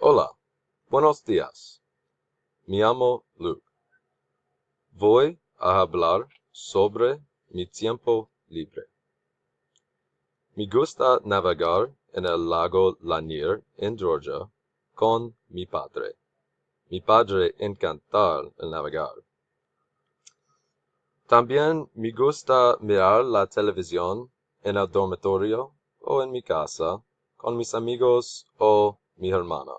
Hola, buenos días. Me llamo Luke. Voy a hablar sobre mi tiempo libre. Me gusta navegar en el lago Lanier en Georgia con mi padre. Mi padre encanta el navegar. También me gusta mirar la televisión en el dormitorio o en mi casa con mis amigos o mi hermana.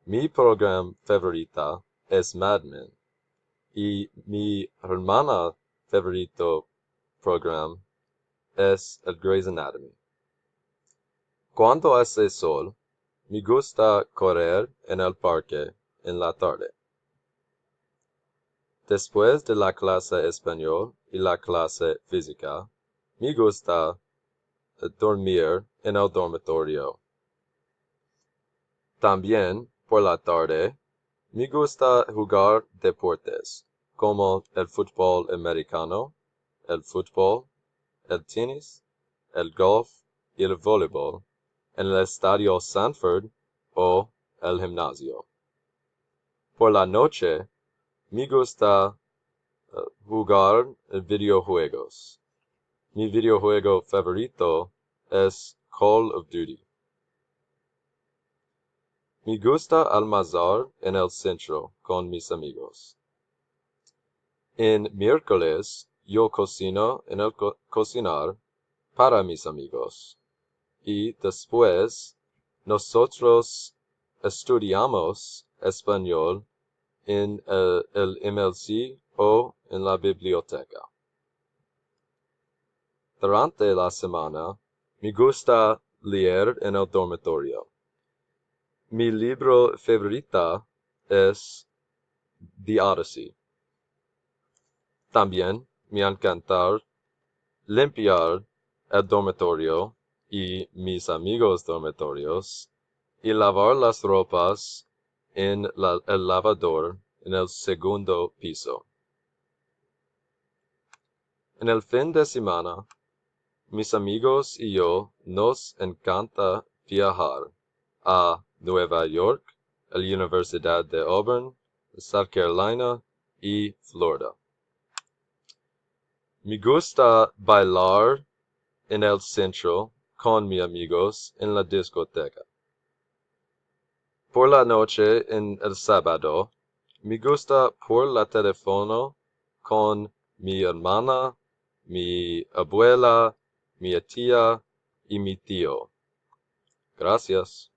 Mi programa favorita es Mad Men y mi hermana favorito programa es el Grey's Anatomy. Cuando hace sol, me gusta correr en el parque en la tarde. Después de la clase español y la clase física, me gusta dormir en el dormitorio. También, por la tarde, me gusta jugar deportes, como el fútbol americano, el fútbol, el tenis, el golf y el voleibol en el estadio Sanford o el gimnasio. Por la noche, me gusta jugar videojuegos. Mi videojuego favorito es Call of Duty. Me gusta almorzar en el centro con mis amigos. En miércoles, yo cocino en el cocinar para mis amigos. Y después, nosotros estudiamos español en el MLC o en la biblioteca. Durante la semana, me gusta leer en el dormitorio. Mi libro favorito es The Odyssey. También me encanta limpiar el dormitorio y mis amigos dormitorios y lavar las ropas en el lavador en el segundo piso. En el fin de semana, mis amigos y yo nos encanta viajar a Nueva York, a la Universidad de Auburn, South Carolina y Florida. Me gusta bailar en el centro con mis amigos en la discoteca. Por la noche en el sábado, me gusta por la teléfono con mi hermana, mi abuela, mi tía y mi tío. Gracias.